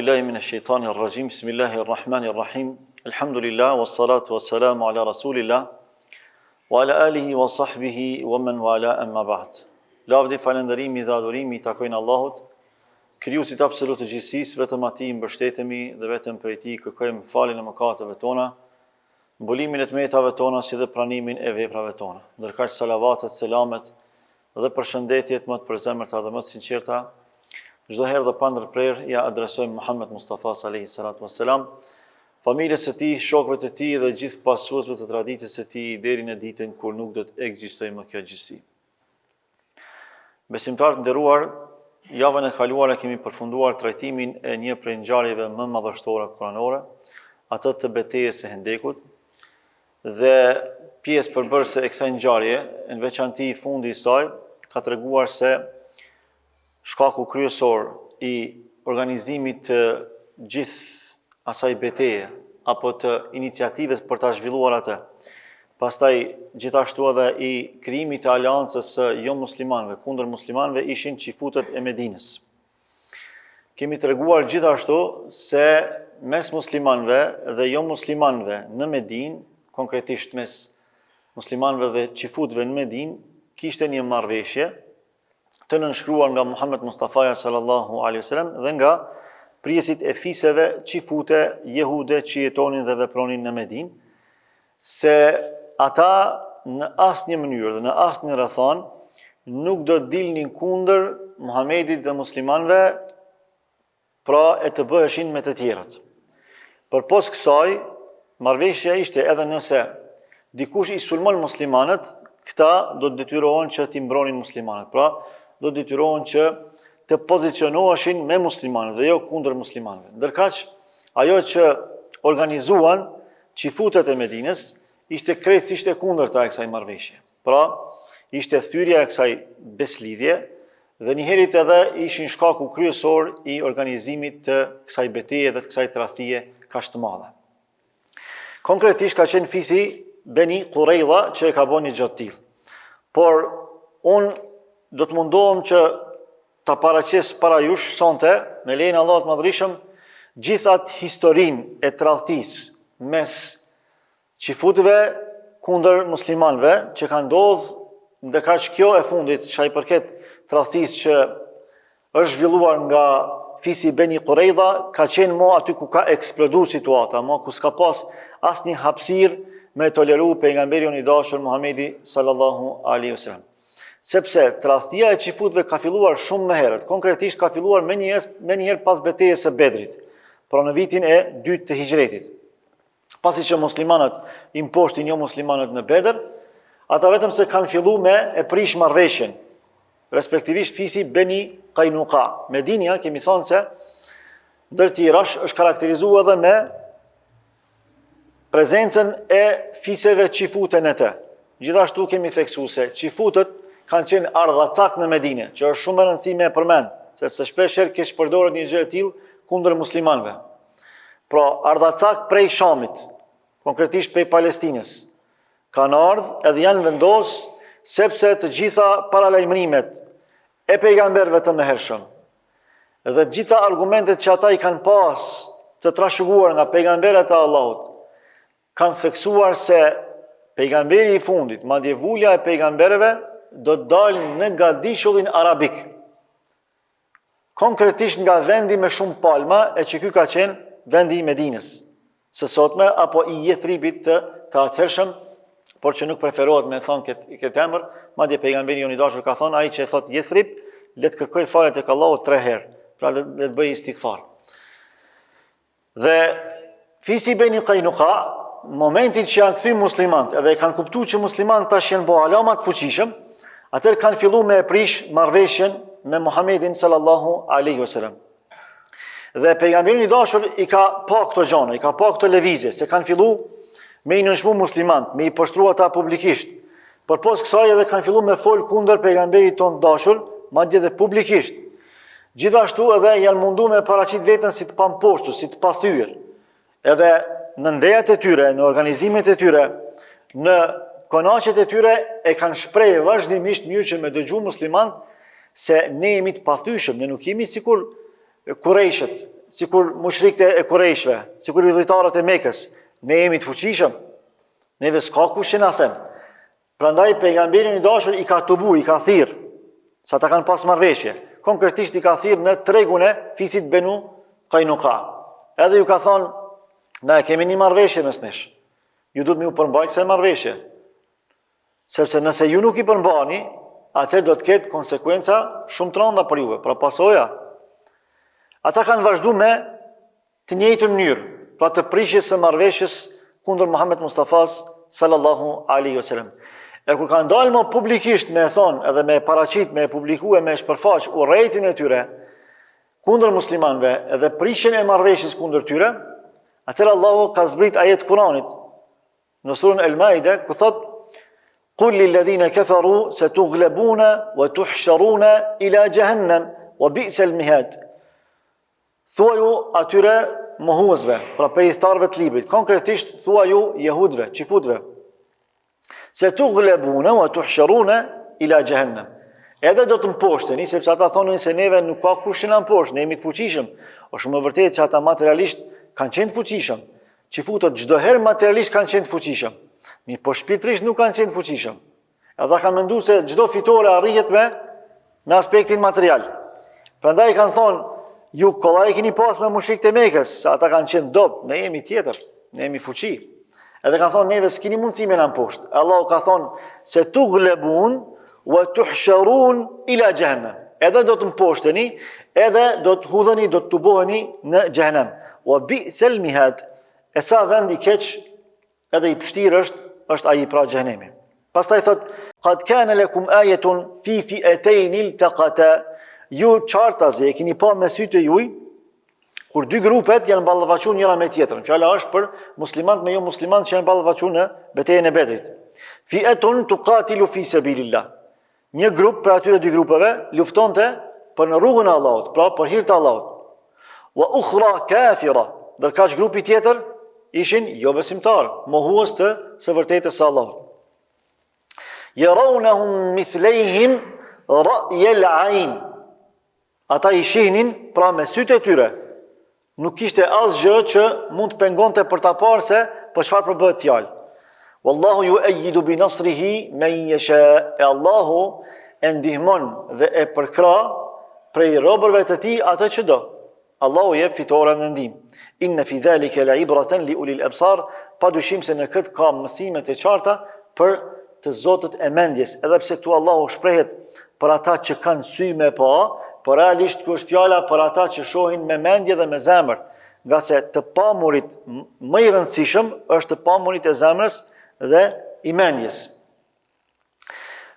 billahi minash shaitani rrajim. Bismillahirrahmanirrahim. Alhamdulillah wassalatu wassalamu ala rasulillah wa ala alihi wa sahbihi wa man wala amma ba'd. Lavdi, falënderimi dhe adhurimi i takojnë Allahut, krijuesit absolut të gjithësisë, vetëm atij mbështetemi dhe vetëm prej tij kërkojmë faljen e mëkateve tona, mbulimin e tmetave tona si dhe pranimin e veprave tona. Ndërkaq salavatet, selamet dhe përshëndetjet më të përzemërta dhe më të sinqerta çdo herë dhe pa ndërprerje ja adresojmë Muhammed Mustafa alayhi salatu wassalam, familjes së tij, shokëve të tij dhe gjithë pasuesve të traditës së tij deri në ditën kur nuk do të ekzistojë më kjo gjësi. Besimtarë të nderuar, javën e kaluar kemi përfunduar trajtimin e një prej ngjarjeve më madhështore kuranore, atë të betejës së Hendekut, dhe pjesë përbërëse e kësaj ngjarje, në veçanti fundi i saj, ka treguar se shkaku kryesor i organizimit të gjithë asaj beteje apo të iniciativës për ta zhvilluar atë. Pastaj gjithashtu edhe i krijimit të aleancës së jo muslimanëve kundër muslimanëve ishin çifutët e Medinës. Kemi treguar gjithashtu se mes muslimanëve dhe jo muslimanëve në Medinë, konkretisht mes muslimanëve dhe çifutëve në Medinë, kishte një marrëveshje të nënshkruar nga Muhammed Mustafa sallallahu alaihi wasallam dhe nga prjesit e fiseve çifute jehude që jetonin dhe vepronin në Medinë, se ata në asnjë mënyrë dhe në asnjë rrethon nuk do të dilnin kundër Muhamedit dhe muslimanëve, pra e të bëheshin me të tjerat. Përpos kësaj, marrëveshja ishte edhe nëse dikush i sulmon muslimanët, këta do të detyrohen që t'i mbronin muslimanët. Pra, do të detyrohen që të pozicionoheshin me muslimanët dhe jo kundër muslimanëve. Ndërkaq, ajo që organizuan çifutët e Medinës ishte krejtësisht e kundërta e kësaj marrëveshje. Pra, ishte thyrja e kësaj beslidhje dhe njëherët edhe ishin shkaku kryesor i organizimit të kësaj beteje dhe të kësaj tradhtie kaq të madhe. Konkretisht ka qenë fisi Beni Qurayza që e ka bënë një gjë të tillë. Por unë do të mundohem që ta paraqes para jush sonte, me lejen e Allahut të Madhërisëm, gjithat historinë e tradhtisë mes çifutëve kundër muslimanëve që ka ndodhur ndërkaq kjo e fundit, që ai përket tradhtisë që është zhvilluar nga fisi Beni Qurayza, ka qenë mo aty ku ka eksploduar situata, mo ku s'ka pas asnjë hapësirë me toleru pejgamberin i dashur Muhamedi sallallahu alaihi wasallam. Sepse tradhtia e çifutëve ka filluar shumë më herët, konkretisht ka filluar me njëherë pas betejës së Bedrit, pra në vitin e 2 të Hijretit. Pasi që muslimanët imposhtin jo muslimanët në Bedër, ata vetëm se kanë filluar me e prish marrëveshjen, respektivisht fisi Beni Qaynuqa. Medinia, kemi thënë se ndër tjerash është karakterizuar edhe me prezencën e fiseve çifute në të. Gjithashtu kemi theksuar se çifutët kanë qenë ardhacak në Medinë, që është shumë e rëndësishme e përmend, sepse shpeshherë keq përdoret një gjë e tillë kundër muslimanëve. Pra, ardhacak prej Shamit, konkretisht prej Palestinës, kanë ardhur edhe janë vendos sepse të gjitha paralajmërimet e pejgamberëve të mëhershëm dhe të gjitha argumentet që ata i kanë pas të trashëguar nga pejgamberët e Allahut, kanë theksuar se pejgamberi i fundit, madje vulja e pejgamberëve, do të dalë në gadishullin arabik. Konkretisht nga vendi me shumë palma, e që ky ka qenë vendi i Medinës, së sotme, apo i Jethribit të atëhershëm, por që nuk preferohet me thonë këtë emër, madje pejgamberi jon i dashur ka thonë, ai që e thot Jethrib, le të kërkoj falje tek Allahu 3 herë, pra le të bëj istighfar. Dhe fisi Beni Qaynuqa, momentin që janë kthy muslimanët, edhe kanë kuptuar që muslimanët tash janë bo alama të fuqishëm, atëherë kanë filluar me e prish marrëveshjen me Muhamedin sallallahu alaihi wasallam. Dhe pejgamberi i dashur i ka pa këto gjëra, i ka pa këto lëvizje, se kanë filluar me i nënshmu muslimanët, me i poshtruar ata publikisht. Përpos kësaj edhe kanë filluar me fol kundër pejgamberit ton dashur, madje edhe publikisht. Gjithashtu edhe janë munduar me paraqit veten si të pamposhtur, si të pathyer. Edhe në ndejat e tyre, në organizimet e tyre, në konaqet e tyre e kanë shprehë vazhdimisht mënyrë që me dëgju muslimanët se ne jemi të pathyeshëm, ne nuk jemi sikur Kurejshët, sikur mushrikët e Kurejshve, sikur udhëtarët e Mekës, ne jemi të fuqishëm, neve s'ka kush që na thën. Prandaj pejgamberin i dashur i ka tubu, i ka thirr, sa ta kanë pas marrëveshje. Konkretisht i ka thirr në tregun e fisit Benu Qainuqa. Edhe ju ka thonë, na kemi një marrëveshje mes nesh. Ju duhet më u përmbajtë se marrëveshje. Sepse nëse ju nuk i përmbani, atëherë do të ketë konsekuenca shumë të rënda për juve, pra pasoja. Ata kanë vazhdu me të njëjtën mënyrë, pra të prishjes së marrëveshjes kundër Muhammed Mustafas sallallahu alaihi wasallam. E kur kanë dalë më publikisht me thonë edhe me paraqit, me publikue, me shpërfaq urrejtjen e tyre kundër muslimanëve edhe prishjen e marrëveshjes kundër tyre, atëherë Allahu ka zbrit ajet Kuranit në surën El-Maide ku thotë قل للذين كفروا ستغلبون وتحشرون إلى جهنم وبئس المهاد. Thuaju atyre mohuesve, pra pejthtarëve të librit, konkretisht thuaju jehudve, qifutve. Setughlebuna wa tuhsharuna ila jahannam. Edhe do të mposhteni, sepse ata thonin se neve nuk ka kush që na mposht, ne jemi të fuqishëm. Është shumë e vërtetë që ata materialisht kanë qenë të fuqishëm. Qifutët çdo herë materialisht kanë qenë të fuqishëm. Mi po shpirtërisht nuk kanë qenë të fuqishëm. Edhe kanë menduar se çdo fitore arrihet me aspektin material. Prandaj kanë thonë, ju kollaj keni pas me mushrikët e Mekës, se ata kanë qenë dop, ne jemi tjetër, ne jemi fuqi. Edhe kanë thonë neve s'keni mundësi me na mposht. Allahu ka thonë se tughlebun wa tuhsharun ila jahannam. Edhe do të mposhteni, edhe do të hudheni, do të tuboheni në xhenem. Wa bi'sal mihad. E sa vend i keq edhe i pështirë është ai pra xhenemi. Pastaj thot qad kana lakum ayatun fi fi'atayn iltaqata. Ju qartazi e keni pa me sytë juj kur dy grupet janë ballavaçuar njëra me tjetrën. Fjala është për muslimanët me jo muslimanët që janë ballavaçuar në betejën e Bedrit. Fi'atun tuqatilu fi sabilillah. Një grup për atyre dy grupeve luftonte për në rrugën e Allahut, pra për hir të Allahut. Wa ukhra kafira. Ndërkaq grupi tjetër ishin jo besimtar, mohues të së vërtetës së Allahut. Yarawunahum mithlejhim ra'yal 'ain. Ata i shihnin pra me sytë e tyre. Nuk kishte asgjë që mund të pengonte për ta parë se për çfarë po bëhet fjalë. Wallahu yu'ayyidu bi nasrihi man yasha. Allahu e ndihmon dhe e përkra prej robërve të tij atë që do. Allahu jep fitoren në ndihmë. Inna fi dhalika la'ibratan li ulil absar. Padyshim se në këtë ka mësime të qarta për të zotët e mendjes, edhe pse tu Allahu shprehet për ata që kanë sy me pa, por realisht kjo është fjala për ata që shohin me mendje dhe me zemër, nga se të pamurit më i rëndësishëm është të pamurit e zemrës dhe i mendjes.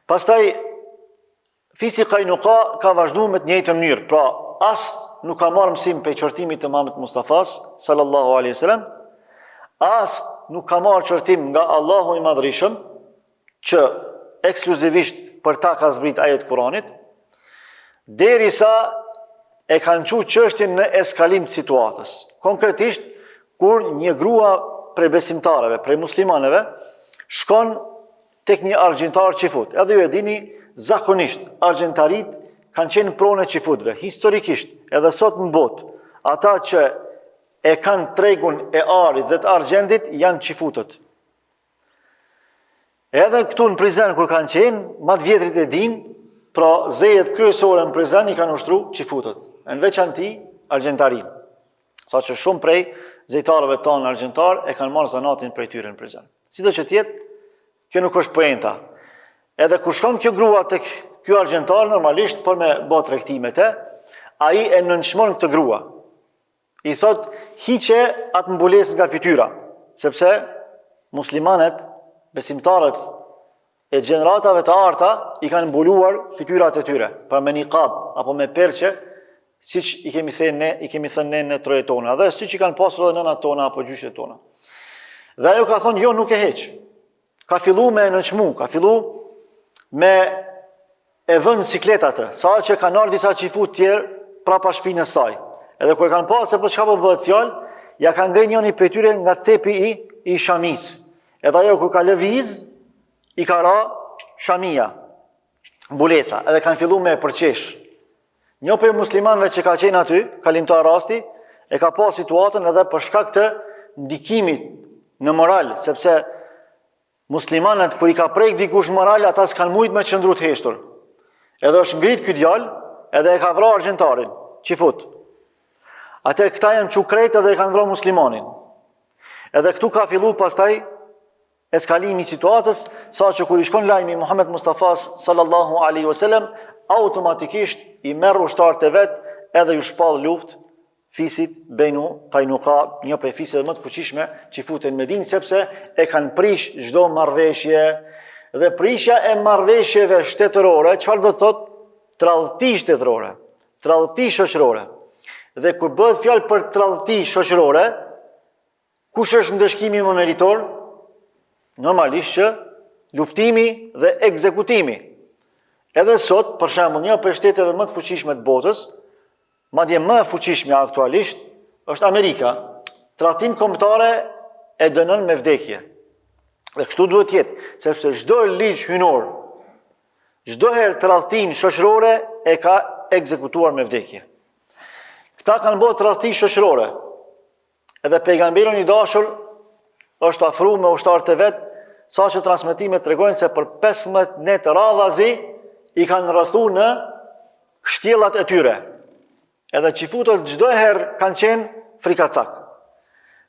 Pastaj fisi Qainuqa ka vazhduar me të njëjtën mënyrë, pra as nuk ka marrë mësim pe qortimit të Muhammed Mustafas sallallahu alaihi wasallam, as nuk ka marrë qortim nga Allahu i Madhrishëm, që ekskluzivisht për ta ka zbrit ajet Kuranit, derisa e kanë çuar çështjen në eskalim të situatës. Konkretisht, kur një grua prej besimtarëve, prej muslimanëve, shkon tek një argjentar qifut. Edhe ju e dini, zakonisht, argjentarit kanë qenë pronë e qifutve, historikisht, edhe sot në botë. Ata që e kanë tregun e arit dhe të argjendit janë qifutët. Edhe këtu në prizren kur kanë qenë, matë vjetrit e din, pra zejet kryesore në prizren i kanë ushtru qifutët. Në veçanti argjentarin. Sa që shumë prej zejtarëve tonë argjentar e kanë marrë zanatin prej tyre në prizren. Si do që tjetë, kjo nuk është poenta. Edhe kur shkon kjo grua tek kjo argjentar, normalisht për me bë tregtimet e, ai e nënshmon këtë grua. I thot, hiqe atë mbulesën nga fytyra, sepse muslimanet, besimtarët e gjeneratave të arta i kanë mbuluar fytyrat e tyre, pra me niqab apo me perqe, siç i kemi thënë ne në trojet tona, dhe siç i kanë pasur edhe nënat tona apo gjyshet tona. Dhe ajo ka thonë, jo, nuk e heq. Ka fillu me nënçmu, ka fillu me e vënë sikletat, sa që kanë ardhur disa qifut tjerë prapa shpinës saj. Edhe kur kanë pasur se për çka po bëhet fjalë, ja kanë ngrenë njëri prej tyre nga cepi i shamis. Edhe ajo kur ka lëviz, i ka ra shamia, mbulesa, edhe kanë fillu me përqesh. Një për muslimanëve që ka qenë aty, kalimtar rasti, e ka pas situatën edhe për shkak të ndikimit në moral, sepse muslimanët kur i ka prek dikush moral, ata s'kan mujt me qëndru të heshtur. Edhe është ngrit ky djalë, edhe e ka vrarë argjentarin, qifut. Atëherë këta janë çu krejt edhe e kanë vrarë muslimanin. Edhe këtu ka fillu pastaj eskalimi i situatës, saqë kur i shkon lajmi Muhammed Mustafa sallallahu alaihi wasallam, automatikisht i merr ushtarët e vet edhe ju shpall luftë fisit Benu Qainuqa, një prej fisëve më të fuqishme që futen në Medinë, sepse e kanë prish çdo marrëveshje, dhe prishja e marrëveshjeve shtetërore, çfarë do të thotë? Tradhti shtetërore, tradhti shoqërore. Dhe kur bëhet fjalë për tradhti shoqërore, kush është ndëshkimi më meritor? Normalisht që luftimi dhe ekzekutimi. Edhe sot, për shembull, një prej shteteve më të fuqishme të botës, madje më e fuqishme aktualisht, është Amerika. Tradhtin kombëtare e dënon me vdekje. Dhe kështu duhet jetë, sepse çdo ligj hyjnor, çdo herë tradhtin shoqërore e ka ekzekutuar me vdekje. Këta kanë bërë tradhti shoqërore. Edhe pejgamberi i dashur është afruar me ushtarët e vet, saqë transmetimet tregojnë se për 15 net radhazi i kanë rrethu në kështjellat e tyre. Edhe qifutët çdo herë kanë qenë frikacak.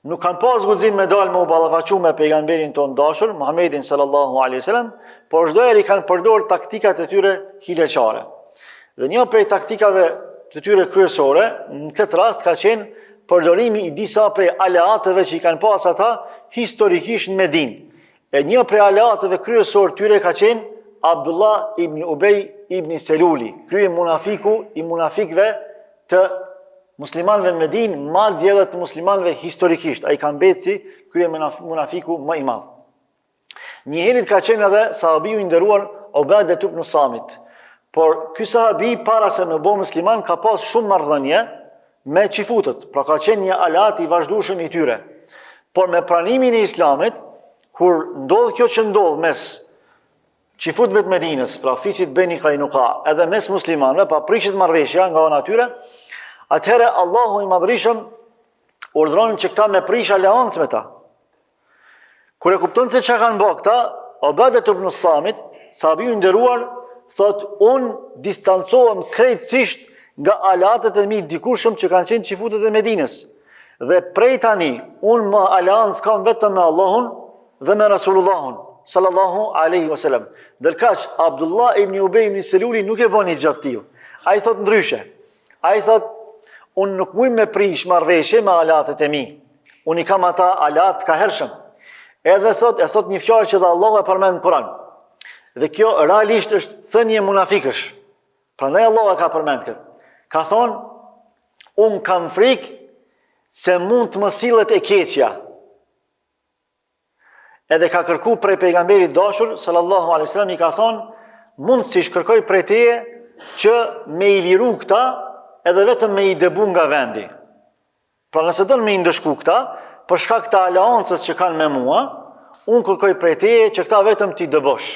Nuk kanë pas guxim me dalë me u ballafaqu me pejgamberin tonë dashur, Muhammedin sallallahu alaihi wasallam, por çdo herë i kanë përdorur taktikat e tyre hileqare. Dhe një prej taktikave të tyre kryesore, në këtë rast ka qenë përdorimi i disa prej aleatëve që i kanë pas ata historikisht në Medinë. E një prej aleatëve kryesor tyre ka qenë Abdullah ibn Ubej ibn Seluli, krye munafiku i munafikëve të muslimanëve në Medinë, madje edhe të muslimanëve historikisht. Ai ka mbetë si krye munafiku më i madh. Një herë ka qenë edhe sahabiu i nderuar Ubadah ibn Samit. Por ky sahabi para se më bë musliman ka pas shumë marrëdhënie me qifutët, pra ka qenë një aleat i vazhdueshëm i tyre. Por me pranimin e Islamit, kur ndodh kjo që ndodh mes qifutëve të Medinës, pra fisit Beni Qainuqa, edhe mes muslimanëve, pa prishit marrëveshja nga ana tyre, atëherë Allahu i Madhërisëm urdhron që këta me prish aleancë me ta. Kur e kupton se çka kanë bërë këta, Ubadah ibn Samit, sahabiu i nderuar, thot, unë distancohem krejtësisht nga aleatët e mi dikurshëm që kanë qenë qifutët e Medinës. Dhe prej tani, unë më aleancë kam vetëm me Allahun dhe me Rasulullahun, sallallahu alaihi wasallam. Ndërkaq, Abdullah ibn Ubej ibn Seluli nuk e bën një gjatë tillë. Ai thot ndryshe. Ai thot, unë nuk mund me prish marrëveshje me aleatët e mi. Unë i kam ata aleat ka hershëm. Edhe thot, e thot një fjalë që dhe Allahu e përmend në Kur'an. Dhe kjo realisht është thënie munafikësh. Prandaj Allahu e ka përmend këtë. Ka thonë, unë kam frikë se mund të më sillet e keqja. Edhe ka kërku prej pejgamberit dashur, sallallahu alaihi wasallam, i ka thonë, mund si shkërkoj prej teje që me i liru këta, edhe vetëm me i debu nga vendi. Pra nëse do në me i ndëshku këta, për shkak të aleancës që kanë me mua, unë kërkoj prej teje që këta vetëm t'i dëbosh.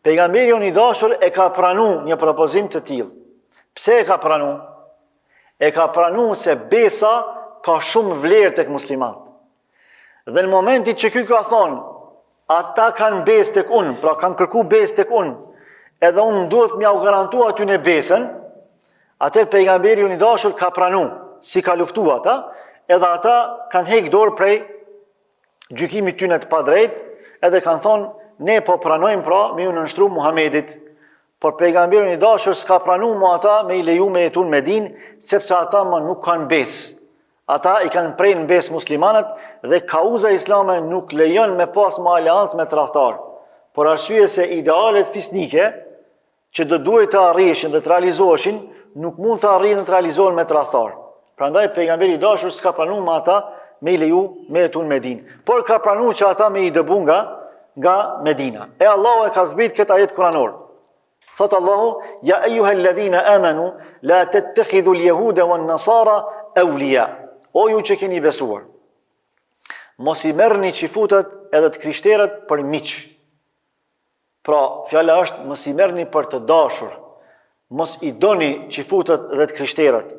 Pejgamberi unë i dashur e ka pranu një propozim të tillë. Pse e ka pranu? E ka pranu se besa ka shumë vlerë tek muslimanët. Dhe në momentin që ky ka thonë, ata kanë besë tek unë, pra kanë kërku besë tek unë, edhe unë duhet m'ja u garantua aty në besën, atër pejgamberi unë i dashur ka pranu, si ka luftu ata, edhe ata kanë hek dorë prej gjykimit tyne të padrejt, edhe kanë thonë, ne po pranojmë pra me ju nënshtru Muhamedit, por pejgamberi i dashur s'ka pranu mu ata me i leju me jetu në Medinë, sepse ata më nuk kanë besë. Ata i kanë prej në besë muslimanët dhe kauza islame nuk lejon me pas më aleancë me tradhtar. Por arsye se idealet fisnike që do duhet të arrishin dhe të realizoheshin, nuk mund të arrihen dhe të realizohen me tradhtar. Prandaj pejgamberi i dashur s'ka pranu me ata me i leju me jetu në Medinë, por ka pranu që ata me i dëbu nga Medina. E Allahu e ka zbrit këtë ajet kuranor. Thot Allahu, ja ejuhalladhina amanu, la tettekhidhu l'jehude wa nasara awliya. O ju që keni besuar, mos i merrni qifutët edhe të krishterët për miq. Pra, fjala është mos i merrni për të dashur, mos i doni qifutët dhe të krishterët.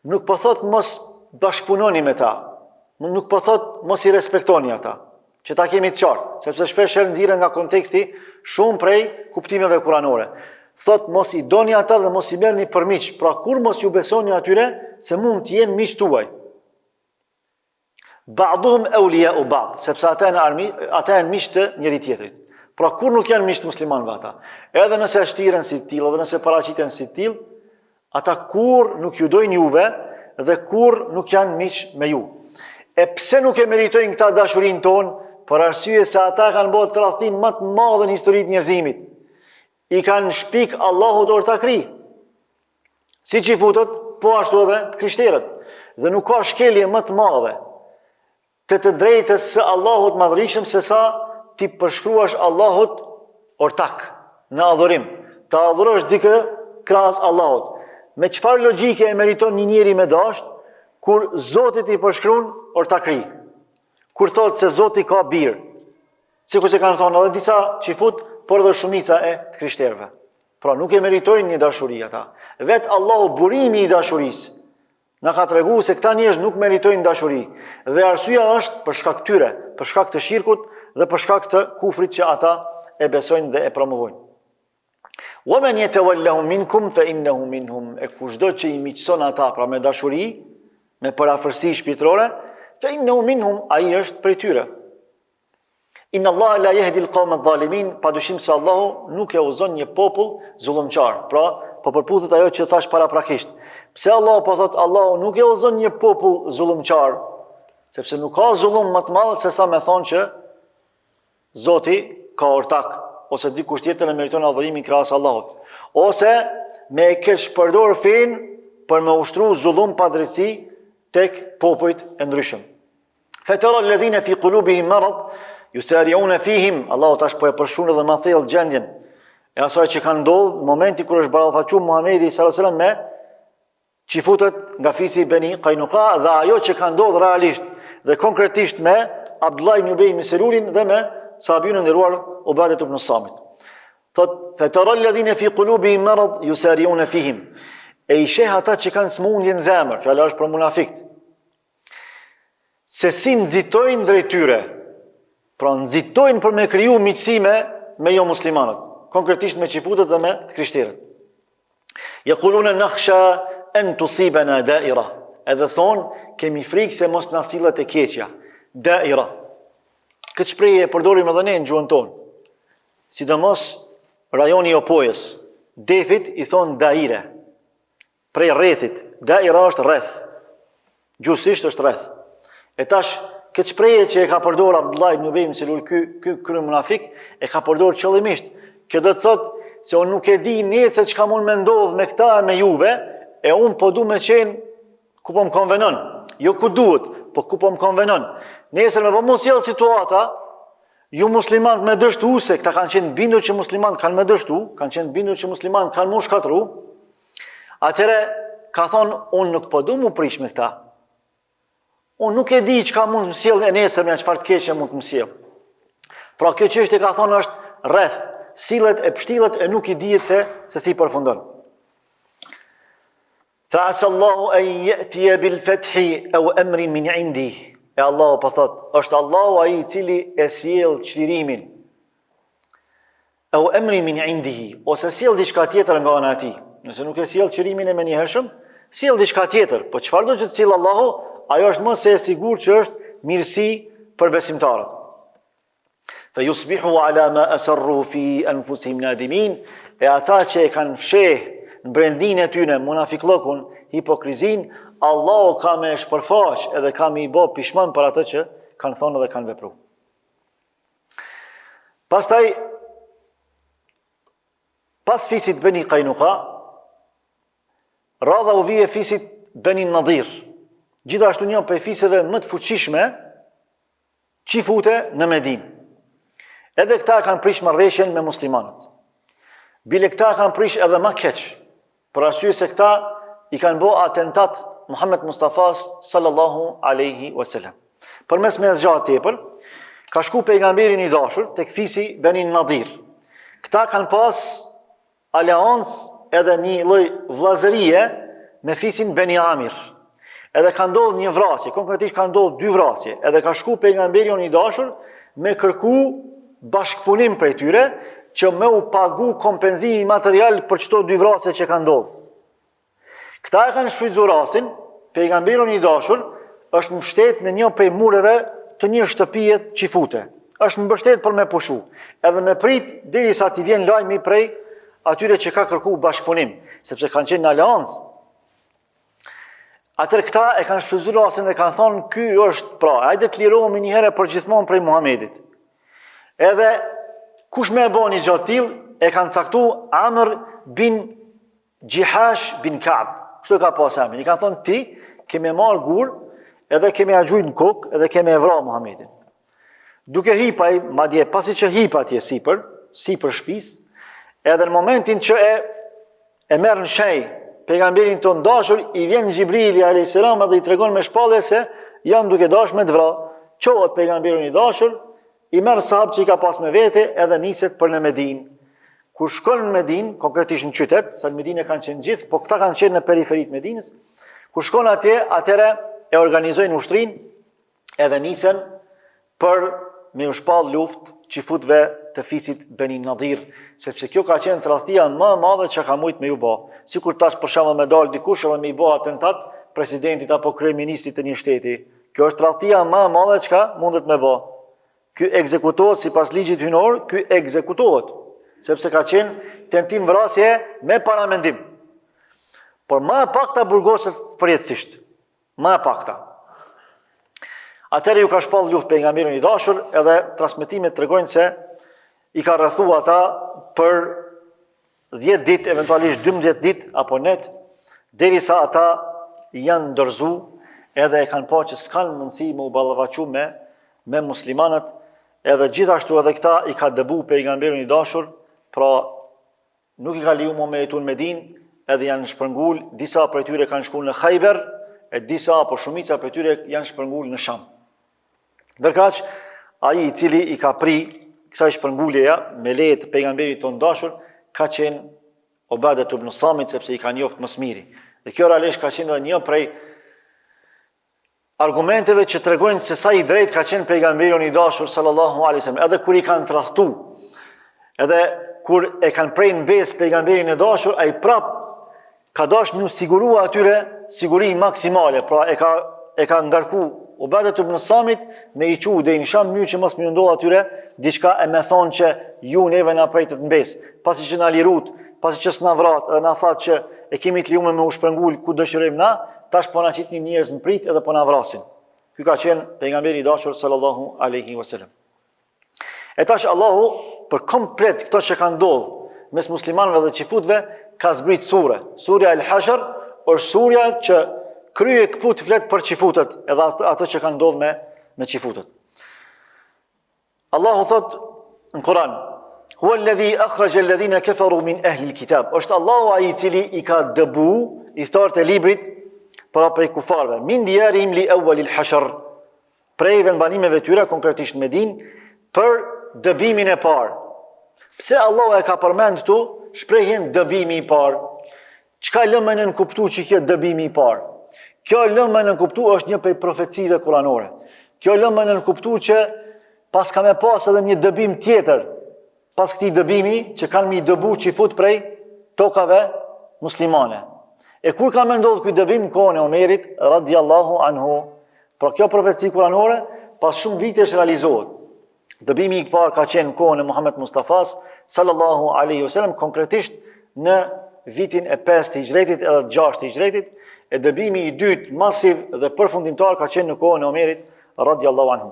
nuk po thot mos bashkëpunoni me ta, nuk po thot mos i respektoni ata, që ta kemi të qartë, sepse shpesh herë nxirren nga konteksti shumë prej kuptimeve kuranore. Thot mos i doni ata dhe mos i merrni për miq, pra kur mos ju besoni atyre se mund të jenë miq tuaj. Ba'duhum awliya'u ba'd, sepse ata janë miq të njëri tjetrit. Pra kur nuk janë miq të muslimanëve ata. Edhe nëse shtiren si të tillë, edhe nëse paraqiten si të tillë, ata kur nuk ju dojnë juve dhe kur nuk janë miq me ju. E pse nuk e meritojnë këta dashurinë tonë? Për arsye se ata kanë bërë tradhtin më të madh në historitë e njerëzimit. I kanë shpik Allahut ortakri. Si që i futët, po ashtu edhe krishterët. Dhe nuk ka shkelje më të madhe të drejtës së Allahut madhërisëm se sa ti përshkruash Allahut ortak në adhurim. Ta adhurosh dikë krahas Allahut. Me çfarë logjike e meriton një njeri me dasht kur Zoti i përshkruan ortakri? Kur thotë se Zoti ka birë. Sikur që kanë thonë edhe disa çifut, por edhe shumica e krishterëve. Pra nuk e meritojnë një dashuri ata. Vetë Allahu burimi i dashurisë na ka treguar se këta njerëz nuk meritojnë dashuri. Dhe arsyeja është për shkak tyre, për shkak të shirkut dhe për shkak të kufrit që ata e besojnë dhe e promovojnë. Wa man yatawallahu minkum fa innahu minhum. E kushdo që i miqson ata pra me dashuri, me parafërsi shpirtërore, fa innahu minhum, ai është prej tyre. Inna Allah la yahdi al-qawma adh-dhalimin, padyshim se Allahu nuk e udhëzon një popull zullumçar. Pra, po përputhet ajo që thash paraprakisht. Pse Allahu po thot Allahu nuk e udhëzon një popull zullumçar? Sepse nuk ka zullum më të madh se sa me thonë që Zoti ka ortak ose dikush tjetër e meriton adhurimin krahas Allahut. Ose me e keq përdor fen për me ushtru zullum pa drejtësi tek popujt e ndryshëm. Fatara alladhina fi qulubihim marad yusari'una fihim. Allahu tash po e përshkruan edhe më thellë gjendjen e asaj që ka ndodhur në momentin kur është ballafaqur Muhamedi sallallahu alaihi wasallam me çifutët nga fisi Beni Qainuqa dhe ajo që ka ndodhur realisht dhe konkretisht me Abdullah ibn Ubay ibn Selulin dhe me sahabin e nderuar Ubadet ibn Samit. Thot fatara alladhina fi qulubihim marad yusari'una fihim. E i sheh ata që kanë smundje në zemër, fjala është për munafikt. Se si nxitojnë drejt tyre. Pra nxitojnë për me kriju miqësi me jo muslimanët, konkretisht me çifutët dhe me krishterët. Yaquluna nakhsha an tusibana da'ira. Edhe thonë kemi frikë se mos na sillet e keqja. Da'ira. Këtë shprehje e përdorim edhe ne në gjuhën tonë. Sidomos rajoni i Opojës, Defit i thonë daire. Prej rrethit, daira është rreth. Gjusisht është rreth. E tash këtë shprehje që e ka përdor Abdullah ibn Ubay ibn Selul, ky krye munafik, e ka përdor qëllimisht. Kjo do të thotë se unë nuk e di se çka mund me ndodh me këta e me juve, e unë po du me qenë ku po më konvenon. Jo ku duhet, po ku po më konvenon. Nesër me po mos sjell situata, ju muslimanët me dështu, se këta kanë qenë bindur që muslimanët kanë me dështu, kanë qenë bindur që muslimanët kanë mu shkatru, atëre ka thonë, unë nuk po du mu prish me këta. Unë nuk e di çka mund të më sjell e nesër me çfarë të keqe mund të më sjell. Pra kjo çështje ka thonë është rreth, sillet e pështillet e nuk i dihet se si përfundon. Fa asallahu an ya'tiya bil fathi aw amrin min 'indi. E Allahu po thot, është Allahu ai i cili e sjell çlirimin. Aw amrin min 'indihi, ose sjell diçka tjetër nga ana e tij. Nëse nuk e sjell çlirimin e menjëhershëm, sjell diçka tjetër. Po çfarë do të sjell Allahu? Ajo është më se e sigurt që është mirësi për besimtarët. Fa yusbihu ala ma asarru fi anfusihim nadimin. E ata që e kanë fsheh në brendin e tyre munafiklokun, hipokrizin, Allahu ka me shpërfaq edhe ka me i bë pishman për atë që kanë thonë dhe kanë vepruar. Pastaj, pas fisit Beni Qainuqa, radha u vije fisit Beni Nadir. Gjithashtu një për fiseve më të fuqishme qifute në Medinë. Edhe këta kanë prish marrëveshjen me muslimanët. Bile këta kanë prish edhe më keq, për arsye se këta i kanë bë atentat Muhammed Mustafa sallallahu alaihi wasallam. Përmes me zgjatë tepër, ka shku pejgamberin i dashur tek fisi Beni Nadir. Këta kanë pas aleancë edhe një lloj vllazërie me fisin Beni Amir. Edhe ka ndodhur një vrasje, konkretisht ka ndodhur 2 vrasje, edhe ka shku pejgamberi i dashur me kërku bashkëpunim prej tyre që me u pagu kompenzimi material për çdo 2 vrasje që ka ndodhur. Këta e kanë shfrytzuar rastin, pejgamberi i dashur është mbështet në një prej mureve të një shtëpie çifute. Është mbështet për me pushu, edhe me prit derisa t'i vjen lajmi prej atyre që ka kërku bashkëpunim, sepse kanë qenë në aleancë. Atër këta e kanë shfrytzuar rastin dhe kanë thonë, ky është pra, hajde të lirohemi një herë për gjithmonë prej Muhamedit. Edhe kush më e bën një gjatë tillë, e kanë caktuar Amr bin Jihash bin Ka'b. Kështu ka pas emrin. I kanë thonë ti kemi marr gur, edhe kemi agjujt në kokë, edhe kemi e vrarë Muhamedit. Duke hipaj, madje pasi që hip atje sipër shtëpisë, edhe në momentin që e merr në shenjë pejgamberin ton dashur, i vjen Xhibrili alayhis salam dhe i tregon me shpallje se janë duke dashur me të vrarë. Çohet pejgamberin i dashur, i merr sahabët që i ka pas me vete edhe niset për në Medinë. Kur shkon në Medinë, konkretisht në qytet, sa në Medinë kanë qenë gjithë, po këta kanë qenë në periferitë Medinës. Kur shkon atje, atëre e organizojnë ushtrinë edhe nisen për me u shpall luftë çifutëve të fisit Beni Nadir, sepse kjo ka qenë tradhtia më e madhe që ka mujt me ju bë. Sikur tash për shembull me dal dikush edhe me i bë atentat presidentit apo kryeministit të një shteti. Kjo është tradhtia më e madhe që mundet me bë. Ky ekzekutohet sipas ligjit hyjnor, ky ekzekutohet, sepse ka qenë tentim vrasje me paramendim. Por më e pakta burgoset përjetësisht. Më e pakta. Atëherë ju ka shpall luftë pejgamberin i dashur, edhe transmetimet tregojnë se i ka rrethu ata për 10 ditë, eventualisht 12 ditë apo net, derisa ata janë ndërzu edhe e kanë pa që s'kanë mundësi me u ballafaqu me muslimanët, edhe gjithashtu edhe këta i ka dëbu pejgamberin i dashur, pra nuk i ka leju me jetu në Medinë, edhe janë shpërngul, disa prej tyre kanë shkuar në Khajber, e disa apo shumica prej tyre janë shpërngul në Sham. Ndërkaq, ai i cili i ka pri kësaj shpërnguljeja me leje të pejgamberit ton dashur, ka qenë Ubadet ibn Samit, sepse i ka njoftë më së miri. Dhe kjo realisht ka qenë edhe një prej argumenteve që tregojnë se sa i drejt ka qenë pejgamberi i dashur sallallahu alaihi wasallam, edhe kur i kanë tradhtu, edhe kur e kanë prej në besë pejgamberin e dashur, ai prap ka dashur më sigurua atyre siguri maksimale, pra e ka ngarku Ubadet ibn Samit me i qu dhe i nësham mënyrë që mos më ndodh atyre diçka e me thonë që ju neve na prejtët në besë, pasi që na lirut, pasi që s'na vrat, edhe na thatë që e kemi të liume me u shpërngul ku dëshirojmë na, tash po na qit një njerëz në prit edhe po na vrasin. Ky ka qenë pejgamberi i dashur sallallahu alaihi wasallam. E tash Allahu për komplet këto që kanë ndodhur mes muslimanëve dhe çifutëve ka zbrit sure. Surja Al-Hashr është surja që krye këtu të flet për çifutët, edhe ato që kanë ndodhur me çifutët. Allahu thot në Kur'an: "Huwa alladhi akhraja alladhina kafaru min ahli alkitab." Është Allahu ai i cili i ka dëbu i thart e librit para prej kufarëve. Min diyarihim li awwal al-hashr. Prej vendbanimeve tyre, konkretisht në Medinë, për dëbimin e parë. Pse Allahu e ka përmend këtu shprehjen dëbimi i parë? Çka lëmë në kuptu që kjo dëbimi i parë? Kjo lëmë në kuptu është një prej profecive kuranore. Kjo lëmë në kuptu që pas ka me pas edhe një dëbim tjetër, pas këtij dëbimi që kanë mi dëbu çifut prej tokave muslimane. E kur ka me ndodhur ky dëbim në kohën e Omerit radhiyallahu anhu? Por kjo profeci kuranore pas shumë vitesh realizohet. Dëbimi i parë ka qenë në kohën e Muhammed Mustafas sallallahu alaihi wasallam, konkretisht në vitin e 5 të Hijretit edhe 6 të Hijretit, e dëbimi i dytë masiv dhe përfundimtar ka qenë në kohën e Omerit radhiyallahu anhu.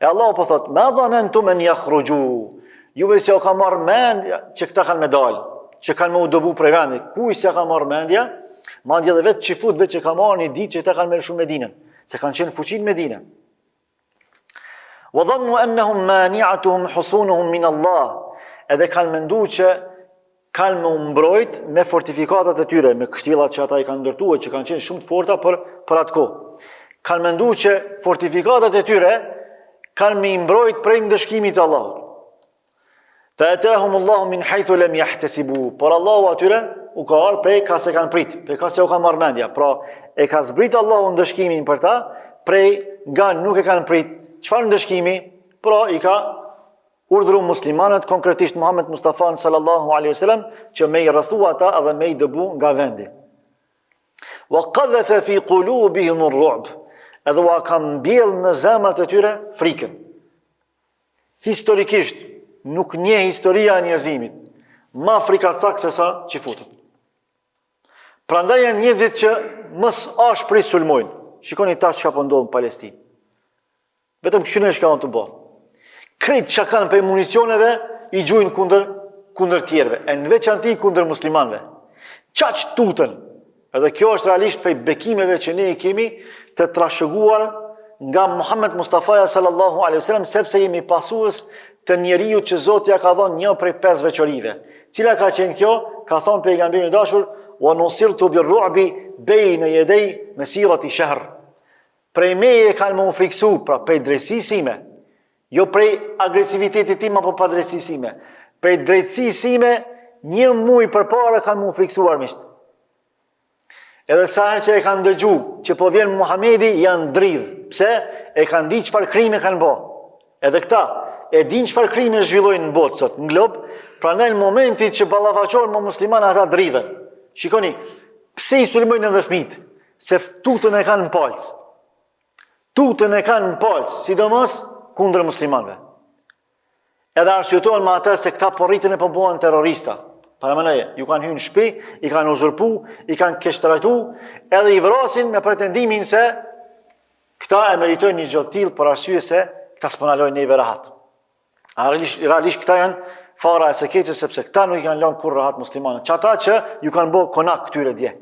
E Allahu po thot: "Ma dhanantum an yakhruju." Juve se o ka marrë mendja që këta kanë me dalë, që kanë me u dëbu prej vendit. Kuj se ka marrë mendja? Mandje dhe vetë çifutëve që ka marrë një ditë që këta kanë me lëshu Medinën, se kanë qenë fuqin Medinë. Wa dhannu annahum mani'atuhum husunuhum min Allah. Edhe kanë menduar që kanë me mbrojt me fortifikatat e tyre, me kështillat që ata i kanë ndërtuar, që kanë qenë shumë të forta për atë kohë. Kanë menduar që fortifikatat e tyre kanë me mbrojt prej ndëshkimit të Allahut. Fa atahum Allahu min haythu lam yahtasibu. Por Allahu atyre u ka ardhur prej ka se kanë prit, prej ka se u ka marrë mendja. Pra e ka zbrit Allahu ndëshkimin për ta, prej nga nuk e kanë prit. Çfarë ndëshkimi? Pra i ka urdhëruar muslimanët, konkretisht Muhammed Mustafa sallallahu alaihi wasallam, që me i rrethu ata edhe me i dëbu nga vendi. Wa qadhafa fi qulubihim ar-ru'b. Edhe u ka mbjell në zemrat e tyre frikën. Historikisht nuk nje historia e njerëzimit ma frikacak se sa që futët. Prandaj janë njerëzit që mës ashpri sulmojnë. Shikoni tash çka po ndodh në Palestinë. Vetëm kështu shka të bë. Krejt që kanë për municioneve i gjujnë kundër tjerve, e në veçanti kundër muslimanve. Qaq tutën, edhe kjo është realisht për bekimeve që ne i kemi të trashëguar nga Muhammed Mustafa sallallahu alaihi wasallam, sepse jemi pasues të njeriu që Zoti ja ka dhënë një prej 5 veçorive. Cila ka qenë kjo? Ka thonë pejgamberi i dashur: "Wa nusirtu bir-ru'bi bayna yaday masirati shahr." Prej meje kanë më friksu, pra prej drejtësisë sime, jo prej agresivitetit tim apo pa drejtësisë sime, prej drejtësisë sime, një muaj përpara kanë më friksuar misht. Edhe sa herë që e kanë dëgju që po vjen Muhamedi, janë dridh. Pse? E kanë di çfarë krime kanë bë. Edhe këta e din çfarë krime zhvillojnë në botë sot, në glob, prandaj në momentin që ballafaqohen me muslimanë ata dridhen. Shikoni, pse i sulmojnë edhe fëmijët? Se tutën e kanë në palc. Tutën e kanë në palc, sidomos kundër muslimanëve. Edhe arsyetojnë me atë se këta po rritën e po bëhen terrorista. Paramenaje, ju kanë hyrë në shtëpi, i kanë uzurpu, i kanë keshtrajtu, edhe i vrasin me pretendimin se këta e meritojnë një gjë të tillë për arsye se këta s'po na lojnë neve rahat. Realisht këta janë fara e së keqes, sepse këta nuk i kanë lënë kur rahat muslimanët. Çata që ju kanë bë konak këtyre dje.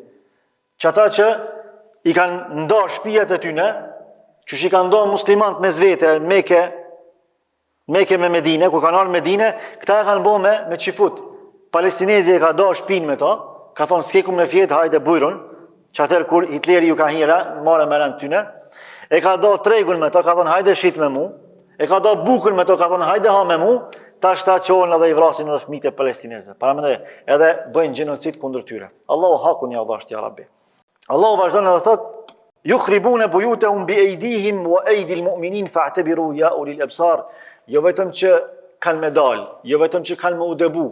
Çata që i kanë ndarë shtëpiat e tyre, që i kanë ndarë muslimanët mes vete, Mekë me Medinë, kur kanë ardhur në Medinë, këta e kanë bë me çifut. Palestinezi e ka dorë shpinë me to, ka thonë s'ke ku me fjetë, hajde bujrun, që atër kur Hitleri ju ka hira, mare me rënd tyne, e ka dorë tregun me to, ka thonë hajde shit me mu, e ka dorë bukën me to, ka thonë hajde ha me mu, ta shta qohën edhe i vrasin edhe fëmijët e palestineze. Paramendoj, edhe bëjnë gjenocid kundër tyre. Allahu hakun ja dhashti, ya Rabbi. Allahu vazhdon edhe thot: "Yukhribuna buyutahum bi aydihim wa aydi al-mu'minin fa'tabiru ya ulil absar." Jo vetëm që kanë me dal, jo vetëm që kanë me u debu,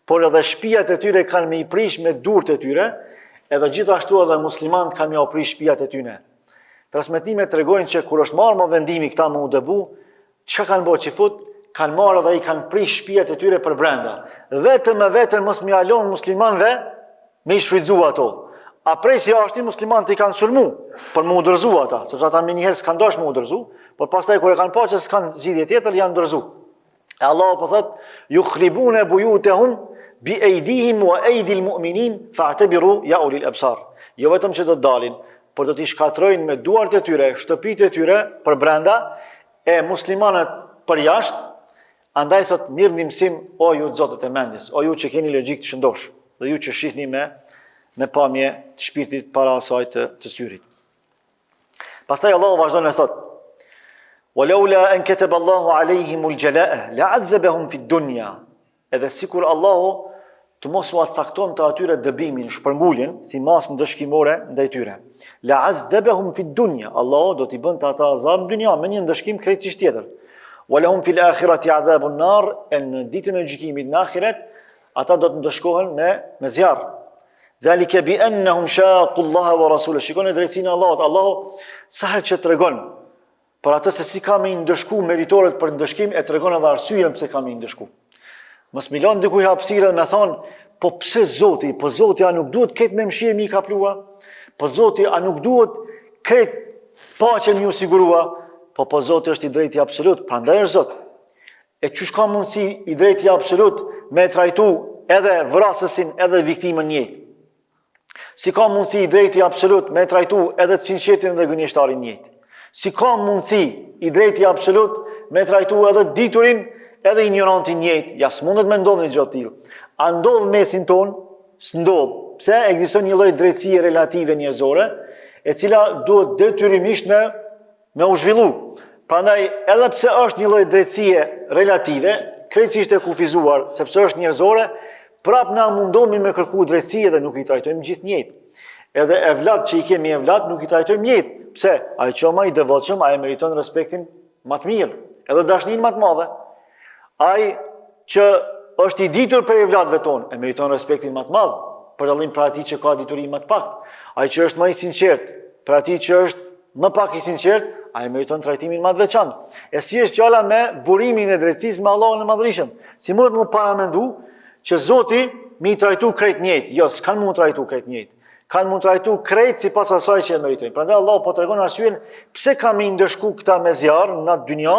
por edhe shtëpiat e tyre kanë me i prish me durët e tyre, edhe gjithashtu edhe muslimanët kanë me u prish shtëpiat e tyre. Transmetimet tregojnë që kur është marrë më vendimi këta me u debu, çka kanë bërë çifut, kanë marrë dhe i kanë prish shtëpiat e tyre për brenda. Vetëm mos më alon muslimanëve me i shfrytzu ato. A prej si jashtë muslimanët i kanë sulmu për më udhërzu ata, sepse ata më njëherë s'kan dashur më udhërzu, por pastaj kur e kanë pa që s'kan zgjidhje tjetër janë ndërzu. E Allahu po thot: "Yukhribuna buyutahum bi aydihim wa aydi al-mu'minin fa'tabiru ya ulil absar." Jo vetëm që do të dalin, por do t'i shkatrojnë me duart e tyre, shtëpitë e tyre për brenda, e muslimanët për jashtë. Andaj thot: "Mirë mësim, o ju zotët e mendjes, o ju që keni logjik të shëndosh, dhe ju që shihni me pamje të shpirtit para asaj të syrit." Pastaj Allahu vazhdon e thot: "Walaula an kataba Allahu alayhim al-jalaa la'adhabahum fi ad-dunya." Edhe sikur Allahu të mos u cakton të atyre dëbimin, shpërnguljen, si masë ndëshkimore ndaj tyre. La'adhabahum fi ad-dunya. Allahu do t'i bënte ata azab në dynja me një ndëshkim krejtësisht tjetër. Walahum fil akhirati adhabun nar. Në ditën e gjykimit në ahiret, ata do të ndëshkohen me zjarr. Dhalika bi annahum shaqu Allah wa rasulahu. Shikoni drejtsinë e Allahut. Allahu sa herë që tregon për atë se si ka me i ndëshku meritorët për ndëshkim, e tregon edhe arsyeën pse ka me i ndëshku. Mos milon dikuj hapësirë me thonë: "Po pse Zoti? Po Zoti a nuk duhet këtë me mëshirë mi kaplua? Po Zoti a nuk duhet këtë paqe mi u sigurua?" Po Zoti është i drejti absolut, prandaj është Zot. E çush ka mundësi i drejti absolut me trajtu edhe vrasësin edhe viktimën njëjtë? Si ka mundësi i drejti absolut me trajtu edhe të sinqertin dhe gënjeshtarin njëjtë? Si ka mundësi i drejti absolut me trajtu edhe diturin edhe ignorantin njëjtë? Ja s'mundet me ndodhë një gjatë tillë. A ndodhë mesin tonë? S'ndodhë. Pse? Ekziston një lloj drejtësie relative njerëzore, e cila duhet detyrimisht me u zhvillu. Prandaj, edhe pse është një lloj drejtësie relative, krejtësisht e kufizuar, sepse është njerëzore, prap na mundohemi me kërku drejtësi dhe nuk i trajtojmë gjithë njëjtë. Edhe evlat që i kemi evlat nuk i trajtojmë njëjtë. Pse? Ai që më i devotshëm, ai meriton respektin më të mirë, edhe dashninë më të madhe. Ai që është i ditur për evlatëve tonë, e meriton respektin më të madh, për dallim për atij që ka dituri më të paktë. Ai që është më i sinqert, për atij që është më pak i sinqert, ai meriton trajtimin më të veçantë. E si është fjala me burimin e drejtësisë me Allahun e Madhërisëm? Si mund të paramendu që Zoti mi trajtu krejt njëjtë? Jo, s'kan mund trajtu krejt njëjtë. Kanë mund trajtu krejt sipas asaj që e meritojnë. Prandaj Allahu po tregon arsyeën pse kanë ndëshku këta me zjarr në atë dynja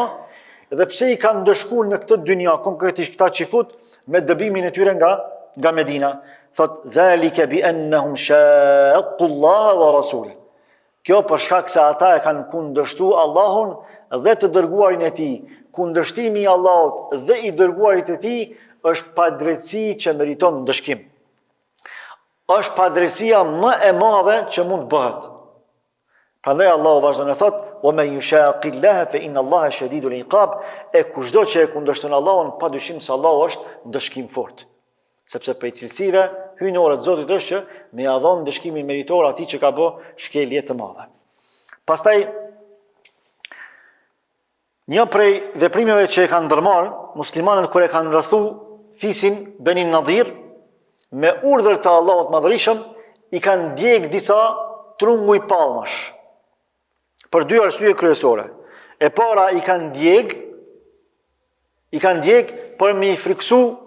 dhe pse i kanë ndëshku në këtë dynja konkretisht këta çifut me dëbimin e tyre nga Medina. Thot dhalika bi annahum shaqqu Allah wa rasulahu. Kjo për shkak se ata e kanë kundërshtu Allahun dhe të dërguarin e tij. Kundërshtimi i Allahut dhe i dërguarit e tij është padrejtësi që meriton ndëshkim. Është padrejtësia më e madhe që mund bëhet. Prandaj Allahu vazhdon e thot: "Wa man yushaqi Allah fa inna Allaha shadidul iqab." E kushdo që e kundërshton Allahun, padyshim se Allahu është ndëshkim fort. Sepse prej cilësive hyjnore të Zotit është që me ia dhon ndëshkimin meritor atij që ka bë shkelje të madhe. Pastaj një prej veprimeve që e kanë ndërmarrë muslimanët kur e kanë rrethu fisin Beni Nadir, me urdhër të Allahut Madhërisëm, i kanë djeg disa trunguj palmash. Për dy arsye kryesore. E para i kanë djeg për me i friksu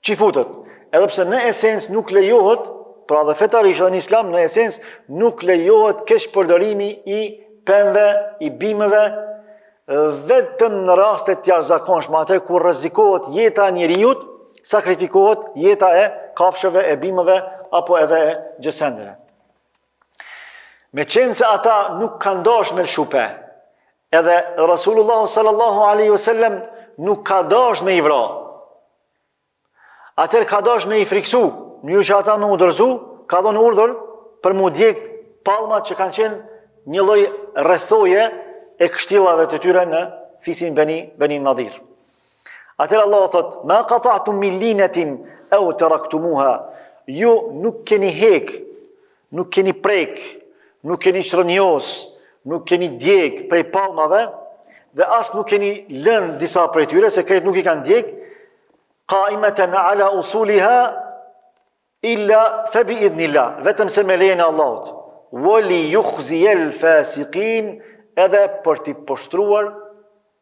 qifutët. Edhe pse në esencë nuk lejohet, pra dhe fetarisht dhe në Islam, në esencë nuk lejohet keq përdorimi i pemëve, i bimëve, vetëm në raste të jashtëzakonshme, atë kur rrezikohet jeta e njerëzit, sakrifikohet jeta e kafshëve, e bimëve apo edhe e gjësendeve. Me qenë se ata nuk kanë dash me lshupe, edhe Rasulullah sallallahu alaihi wasallam nuk ka dash me i vra. Atër ka dash me i friksu, një që ata me u dërzu, ka dhënë urdhër për mu djeg palmat që kanë qenë një lloj rrethoje e kështillave të tyre në fisin Beni Nadir. Atër Allah thot: "Ma qata'tum min linatin aw taraktumuha." Ju nuk keni hek, nuk keni prek, nuk keni shrënjos, nuk keni djeg prej palmave dhe as nuk keni lënë disa prej tyre, se krejt nuk i kanë djeg, qaimatan ala usuliha illa fa bi idhnillah, vetëm se me lejen e Allahut. Wali yukhziyal fasiqin, edhe për t'i poshtruar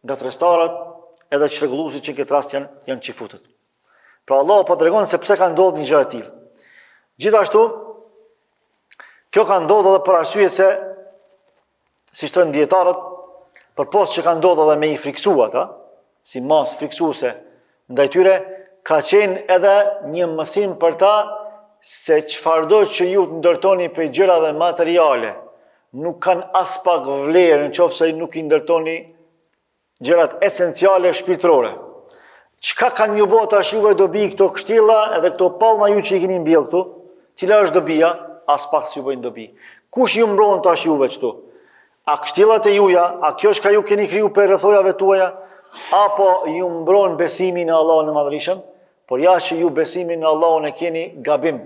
nga trestarët edhe çrregulluesit që në këtë rast janë qifutët. Pra Allah po tregon se pse ka ndodhur një gjë e tillë. Gjithashtu, kjo ka ndodhur edhe për arsye se, si thonë dietarët, përpos që ka ndodhur edhe me i friksu ata, si mas friksuese ndaj tyre, ka qenë edhe një mësim për ta se çfarëdo që ju të ndërtoni për gjërave materiale, nuk kanë as pak vlerë nëse nuk i ndërtoni gjërat esenciale shpirtërore. Çka kanë ju bë tash juve dobi këto kështilla edhe këto palma ju që i keni mbjell këtu? Cila është dobia? As pak si ju bëjnë dobi. Kush ju mbron tash juve këtu? A kështillat e juja, a kjo që ju keni kriju për rrethojave tuaja, apo ju mbron besimin në Allahun e Madhërisëm? Por jashtë që ju besimin në Allahun e keni gabim,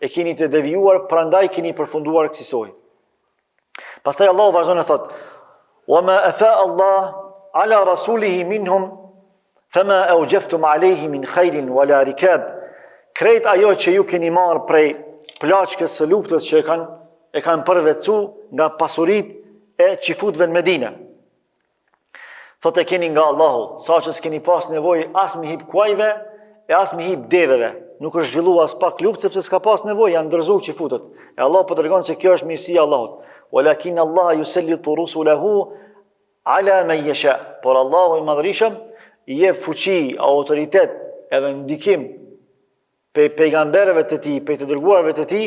e keni të devijuar, prandaj keni përfunduar kësaj. Pastaj Allahu vazhdon e thot: "Wa ma afa Allah ala rasulihi minhum fama awjaftum alayhi min khairin wala rikab." Krejt ajo që ju keni marrë prej plaçkës së luftës që e kanë përvetësu nga pasuritë e qifutëve në Medinë. Thotë e keni nga Allahu, sa që s'keni pas nevojë as me hip kuajve e as me hip deveve. Nuk është zhvilluar as pak luftë sepse s'ka pas nevojë, janë ndërzuar qifutët. E Allah po tregon se kjo është mirësia e Allahut. Walakin Allah yusallitu rusulahu ala man yasha. Por Allahu i Madhërisëm i jep fuqi, autoritet edhe ndikim pe pejgamberëve të tij, pe të dërguarve të tij,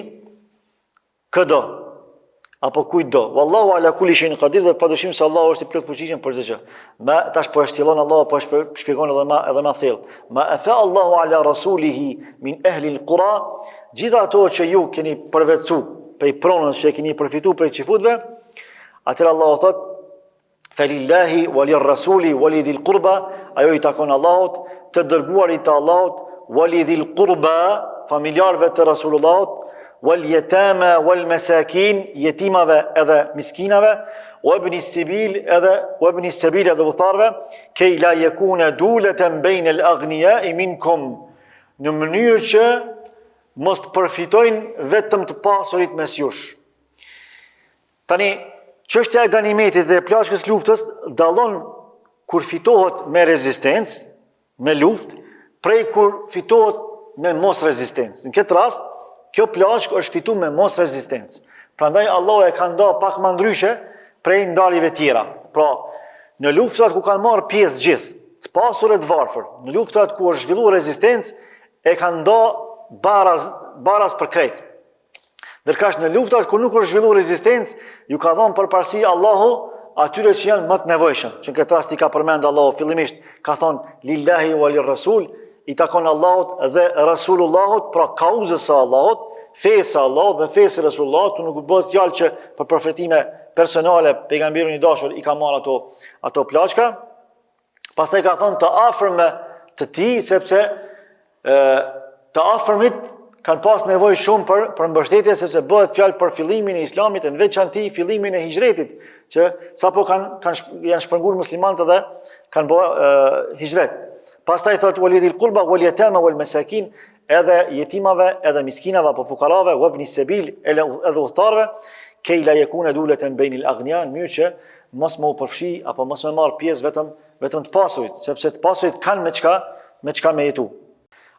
këdo apo kujt do. Wallahu ala kulli shay'in qadir, dhe padyshim se Allahu është i plot fuqishëm për çdo gjë. Tash po e shtillon Allahu, po e shpjegon edhe më thellë. Ma afa Allahu ala rasulihi min ahli alqura, gjithë ato që ju keni përvetësu prej pronës që keni përfituar prej qifutëve, atëherë Allahu thot: "Falillahi walirrasuli walidhil qurba", ajo i takon Allahut, të dërguarit të Allahut, walidhil qurba, familjarëve të Rasulullahut, wal yatama wal masakin, jetimave edhe miskinave, وابن السبيل edhe udhëtarve, kej la yakuna dulatan bayna al-aghniya'i minkum, në mënyrë që mos të përfitojnë vetëm të pasurit mes jush. Tani, çështja e ganimetit dhe plaçkës luftës dallon kur fitohet me rezistencë, me luftë, prej kur fitohet me mos rezistencë. Në këtë rast, kjo plaçkë është fituar me mos rezistencë. Prandaj Allahu e ka ndarë pak më ndryshe prej ndarjeve tjera. Pra, në luftrat ku kanë marrë pjesë gjithë, të pasur e të varfër, në luftrat ku është zhvilluar rezistencë, e kanë ndarë baraz për krejt. Ndërkësh në luftrat ku nuk është zhvilluar rezistencë, ju ka dhënë përparësi Allahu atyre që janë më të nevojshëm. Që në këtë rast i ka përmend Allahu fillimisht, ka thonë lillahi wa lirrasul, i takon Allahut dhe Rasulullahut, pra kauzës së Allahut, fesë Allahut dhe fesë Rasulullahut, nuk bëhet fjalë që për profetime personale pejgamberin i dashur i ka marrë ato plaçka. Pastaj ka thonë të afërme të tij, sepse të afërmit kanë pas nevojë shumë për mbështetje, sepse bëhet fjalë për fillimin e Islamit, në veçanti fillimin e hijretit, që sapo janë shpërnguar muslimanët dhe kanë bërë hijret. Pastaj thotë walidhil qurba wal yatama wal masakin, edhe jetimave, edhe miskinave apo fukarave, wabni sabil, edhe udhëtarve, kej la yakuna dulatan bayna al-aghniya, në mënyrë që mos më u përfshi apo mos më marr pjesë vetëm të pasurit, sepse të pasurit kanë me çka me jetu.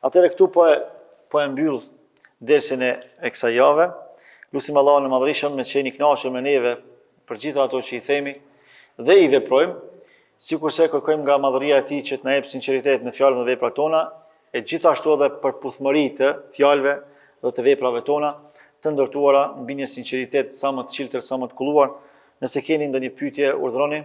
Atëherë këtu po e mbyll dersin e kësaj jave. Lutim Allahun e Madhërisëm me të qenë i kënaqur me neve për gjitha ato që i themi dhe i veprojmë, sikurse kërkojmë nga madhëria e tij që të na jep sinqeritet në fjalët dhe veprat tona, e gjithashtu edhe përputhmëri të fjalëve dhe të veprave tona, të ndërtuara mbi një sinqeritet sa më të çiltër, sa më të kulluar. Nëse keni ndonjë pyetje, urdhroni.